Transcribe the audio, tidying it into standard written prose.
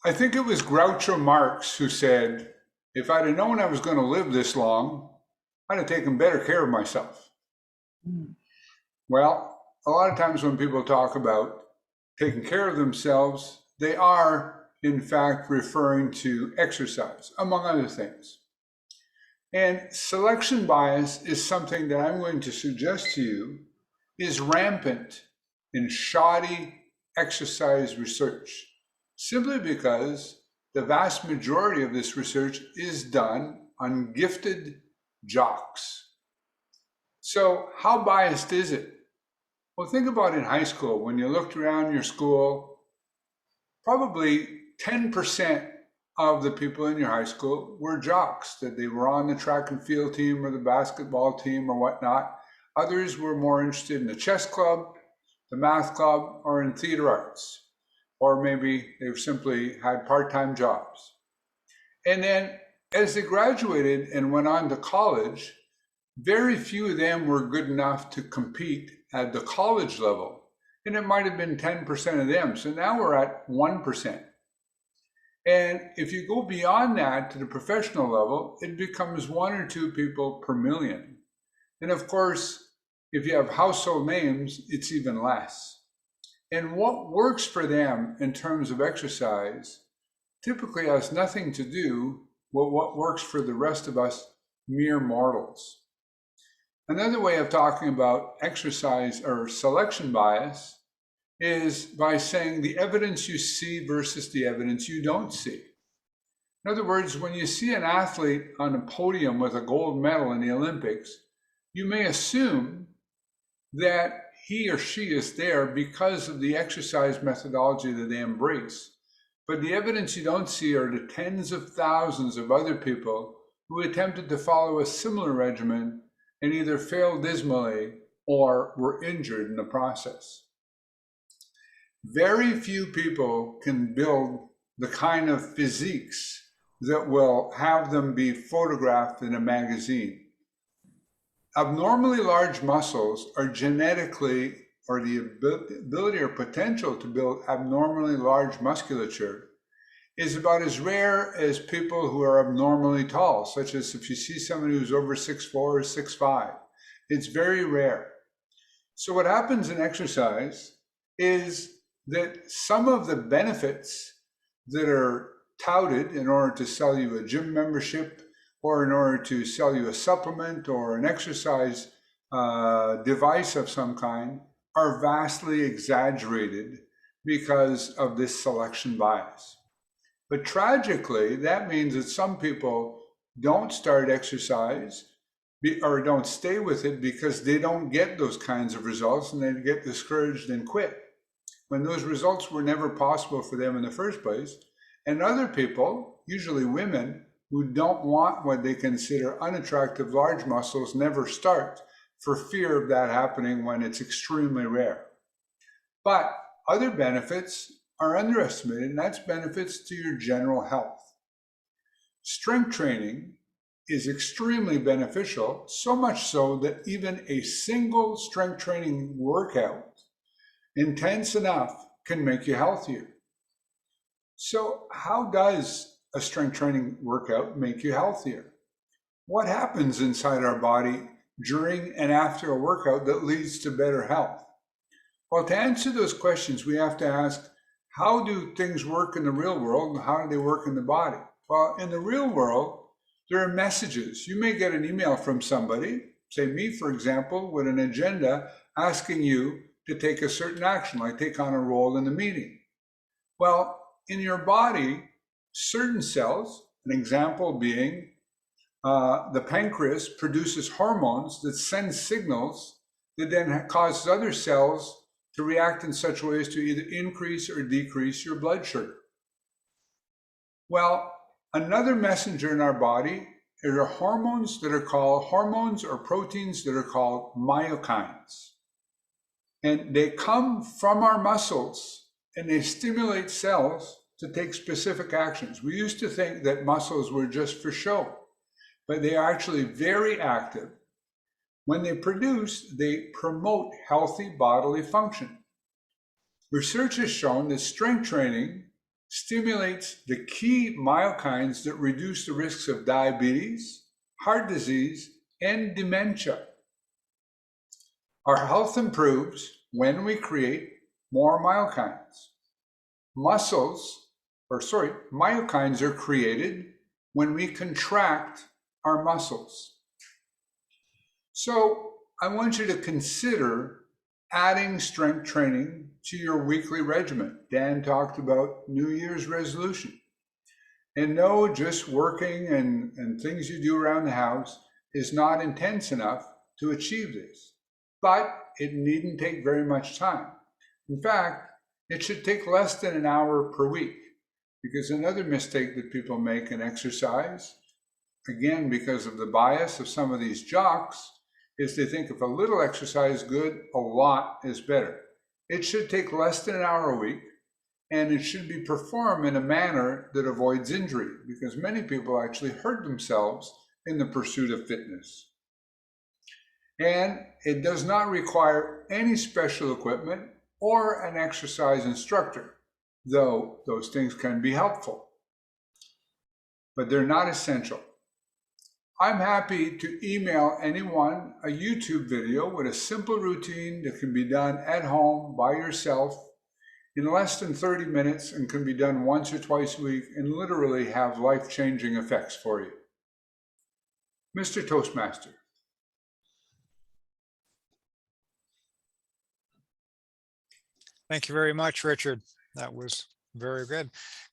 I think it was Groucho Marx who said, if I'd have known I was going to live this long, I'd have taken better care of myself. Mm. Well, a lot of times when people talk about taking care of themselves, they are, in fact, referring to exercise, among other things. And selection bias is something that I'm going to suggest to you is rampant in shoddy exercise research, simply because the vast majority of this research is done on gifted jocks. So, how biased is it? Well, think about in high school when you looked around your school, probably 10% of the people in your high school were jocks, that they were on the track and field team or the basketball team or whatnot. Others were more interested in the chess club, the math club, or in theater arts. Or maybe they've simply had part time jobs. And then as they graduated and went on to college, very few of them were good enough to compete at the college level. And it might have been 10% of them. So now we're at 1%. And if you go beyond that to the professional level, it becomes one or two people per million. And of course, if you have household names, it's even less. And what works for them in terms of exercise typically has nothing to do with what works for the rest of us mere mortals. Another way of talking about exercise or selection bias is by saying the evidence you see versus the evidence you don't see. In other words, when you see an athlete on a podium with a gold medal in the Olympics, you may assume that he or she is there because of the exercise methodology that they embrace. But the evidence you don't see are the tens of thousands of other people who attempted to follow a similar regimen and either failed dismally or were injured in the process. Very few people can build the kind of physiques that will have them be photographed in a magazine. Abnormally large muscles are genetically, or the ability or potential to build abnormally large musculature is about as rare as people who are abnormally tall, such as if you see somebody who's over 6'4" or 6'5". It's very rare. So what happens in exercise is that some of the benefits that are touted in order to sell you a gym membership or in order to sell you a supplement or an exercise device of some kind are vastly exaggerated because of this selection bias. But tragically, that means that some people don't start exercise or don't stay with it because they don't get those kinds of results and they get discouraged and quit when those results were never possible for them in the first place. And other people, usually women, who don't want what they consider unattractive large muscles never start for fear of that happening when it's extremely rare. But other benefits are underestimated, and that's benefits to your general health. Strength training is extremely beneficial, so much so that even a single strength training workout, intense enough, can make you healthier. So, how does a strength training workout make you healthier? What happens inside our body during and after a workout that leads to better health? Well, to answer those questions, we have to ask, how do things work in the real world and how do they work in the body? Well, in the real world, there are messages. You may get an email from somebody, say me, for example, with an agenda asking you to take a certain action, like take on a role in the meeting. Well, in your body, certain cells, an example being the pancreas produces hormones that send signals that then causes other cells to react in such ways to either increase or decrease your blood sugar. Well, another messenger in our body are hormones that are called hormones or proteins that are called myokines. And they come from our muscles and they stimulate cells to take specific actions. We used to think that muscles were just for show, but they are actually very active. When they produce, they promote healthy bodily function. Research has shown that strength training stimulates the key myokines that reduce the risks of diabetes, heart disease, and dementia. Our health improves when we create more myokines. Myokines are created when we contract our muscles. So I want you to consider adding strength training to your weekly regimen. Dan talked about New Year's resolution. And no, just working and things you do around the house is not intense enough to achieve this. But it needn't take very much time. In fact, it should take less than an hour per week, because another mistake that people make in exercise, again, because of the bias of some of these jocks, is they think if a little exercise is good, a lot is better. It should take less than an hour a week, and it should be performed in a manner that avoids injury, because many people actually hurt themselves in the pursuit of fitness. And it does not require any special equipment or an exercise instructor, though those things can be helpful, but they're not essential. I'm happy to email anyone a YouTube video with a simple routine that can be done at home by yourself in less than 30 minutes and can be done once or twice a week and literally have life-changing effects for you. Mr. Toastmaster. Thank you very much, Richard. That was very good.